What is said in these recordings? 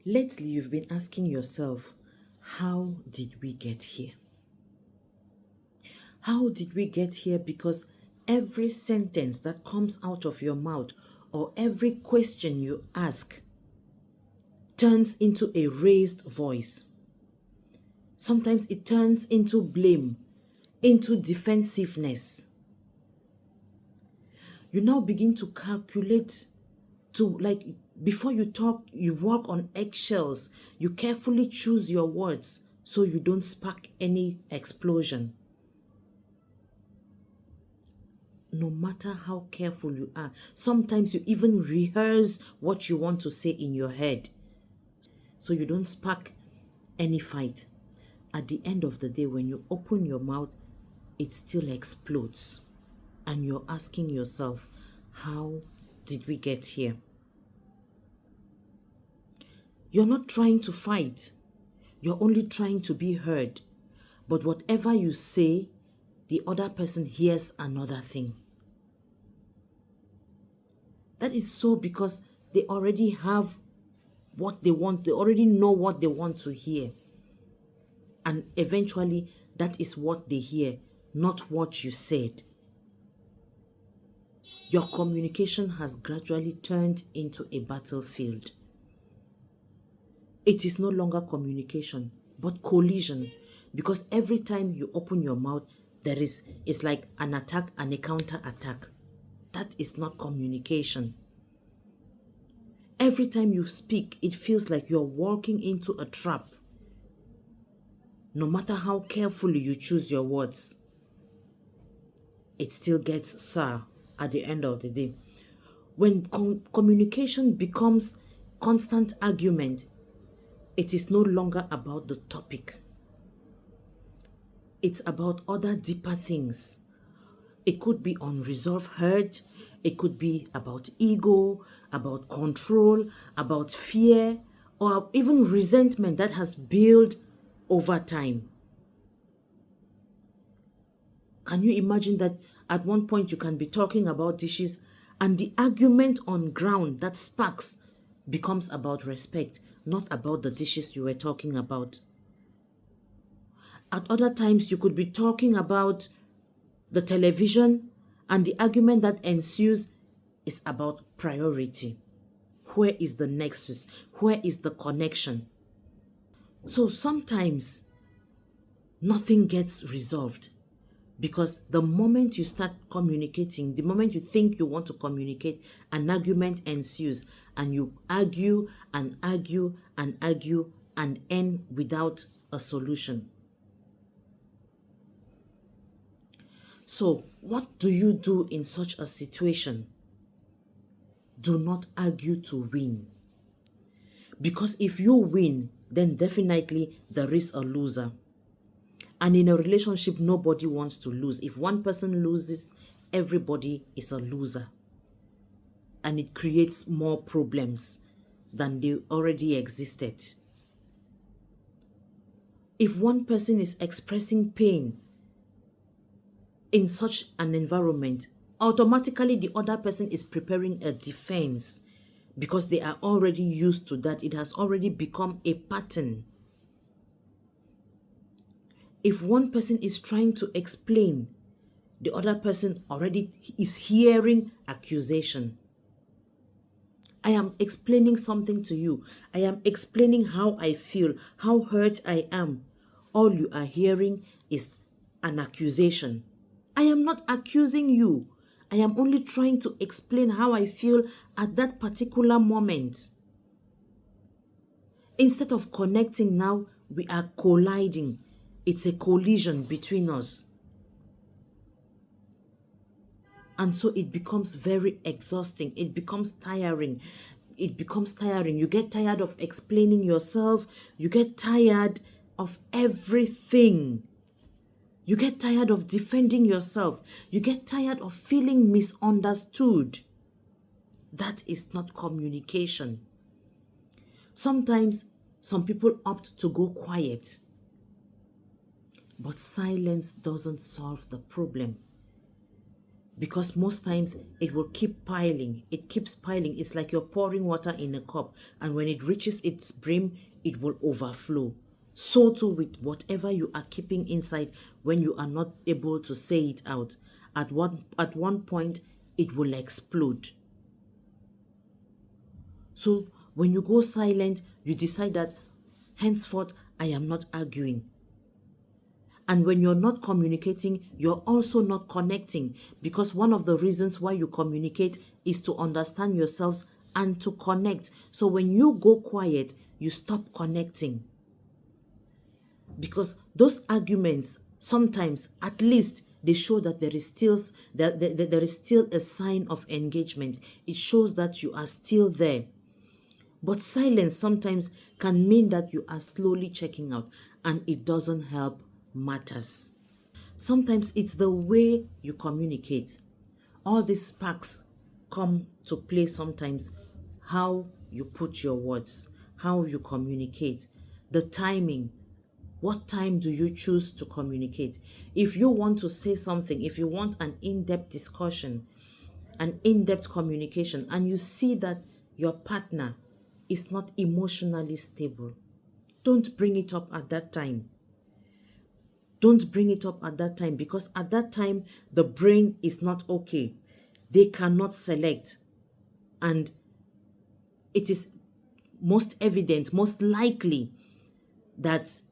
Lately, you've been asking yourself, how did we get here? How did we get here? Because every sentence that comes out of your mouth or every question you ask turns into a raised voice. Sometimes it turns into blame, into defensiveness. You now begin to calculate before you talk, you walk on eggshells. You carefully choose your words so you don't spark any explosion. No matter how careful you are, sometimes you even rehearse what you want to say in your head so you don't spark any fight. At the end of the day, when you open your mouth, it still explodes. And you're asking yourself, how did we get here? You're not trying to fight. You're only trying to be heard. But whatever you say, the other person hears another thing. That is so because they already have what they want. They already know what they want to hear. And eventually, that is what they hear, not what you said. Your communication has gradually turned into a battlefield. It is no longer communication, but collision. Because every time you open your mouth, it's like an attack and a counter-attack. That is not communication. Every time you speak, it feels like you're walking into a trap. No matter how carefully you choose your words, it still gets sour at the end of the day. When communication becomes constant argument, it is no longer about the topic. It's about other deeper things. It could be unresolved hurt. It could be about ego, about control, about fear, or even resentment that has built over time. Can you imagine that at one point you can be talking about dishes and the argument on ground that sparks becomes about respect, not about the dishes you were talking about? At other times you could be talking about the television and the argument that ensues is about priority. Where is the nexus? Where is the connection? So sometimes nothing gets resolved because the moment you start communicating, the moment you think you want to communicate, an argument ensues and you argue and argue and argue and end without a solution. So, what do you do in such a situation? Do not argue to win. Because if you win, then definitely there is a loser. And in a relationship, nobody wants to lose. If one person loses, everybody is a loser. And it creates more problems than they already existed. If one person is expressing pain in such an environment, automatically the other person is preparing a defense because they are already used to that. It has already become a pattern. If one person is trying to explain, the other person already is hearing accusation. I am explaining something to you. I am explaining how I feel, how hurt I am. All you are hearing is an accusation. I am not accusing you. I am only trying to explain how I feel at that particular moment. Instead of connecting now, we are colliding. It's a collision between us. And so it becomes very exhausting. It becomes tiring. You get tired of explaining yourself. You get tired of everything. You get tired of defending yourself. You get tired of feeling misunderstood. That is not communication. Sometimes some people opt to go quiet. But silence doesn't solve the problem. because most times it will keep piling. It keeps piling. It's like you're pouring water in a cup, and when it reaches its brim, it will overflow. So too with whatever you are keeping inside when you are not able to say it out. At one point, it will explode. So when you go silent, you decide that henceforth I am not arguing. And when you're not communicating, you're also not connecting, because one of the reasons why you communicate is to understand yourselves and to connect. So when you go quiet, you stop connecting. Because those arguments, sometimes at least they show that there is still a sign of engagement. It shows that you are still there. But silence sometimes can mean that you are slowly checking out, and it doesn't help matters. Sometimes it's the way you communicate. All these sparks come to play sometimes. How you put your words, how you communicate, the timing. What time do you choose to communicate? If you want to say something, if you want an in-depth discussion, an in-depth communication, and you see that your partner is not emotionally stable, don't bring it up at that time. Don't bring it up at that time, because at that time, the brain is not okay. They cannot select. And it is most evident, most likely, that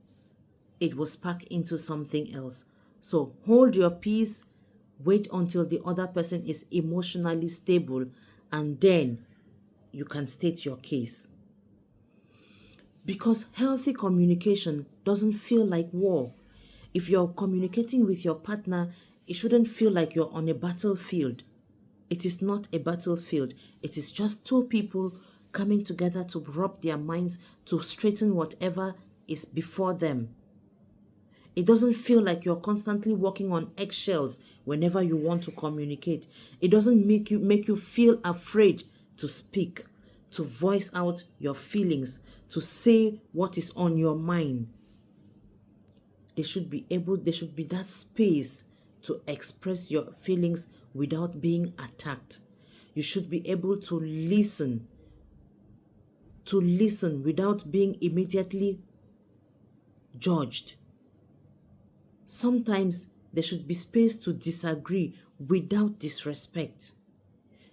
it will spark into something else. So hold your peace, wait until the other person is emotionally stable, and then you can state your case. Because healthy communication doesn't feel like war. If you're communicating with your partner, it shouldn't feel like you're on a battlefield. It is not a battlefield. It is just two people coming together to rub their minds, to straighten whatever is before them. It doesn't feel like you're constantly walking on eggshells whenever you want to communicate. It doesn't make you feel afraid to speak, to voice out your feelings, to say what is on your mind. There should be that space to express your feelings without being attacked. You should be able to listen without being immediately judged. Sometimes there should be space to disagree without disrespect.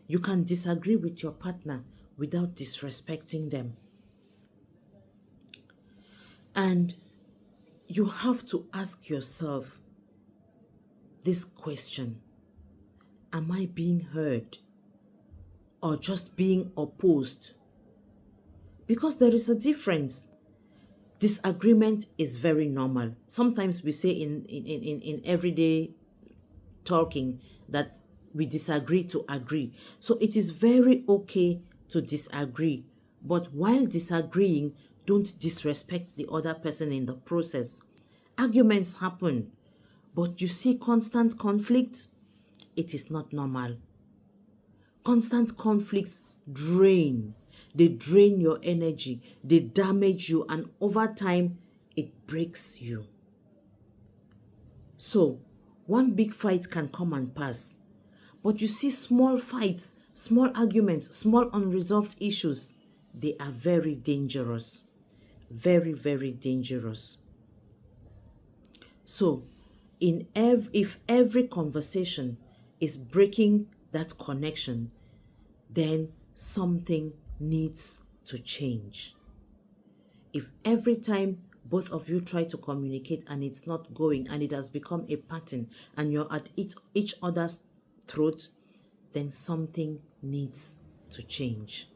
You can disagree with your partner without disrespecting them. And you have to ask yourself this question: am I being heard or just being opposed? Because there is a difference. Disagreement is very normal. Sometimes we say in everyday talking that we disagree to agree. So it is very okay to disagree. But while disagreeing, don't disrespect the other person in the process. Arguments happen, but you see constant conflict, it is not normal. Constant conflicts drain. They drain your energy. They damage you, and over time, it breaks you. So, one big fight can come and pass. But you see small fights, small arguments, small unresolved issues, they are very dangerous. Very, very dangerous. So, if every conversation is breaking that connection, then something needs to change. If every time both of you try to communicate and it's not going, and it has become a pattern, and you're at each other's throat, then something needs to change.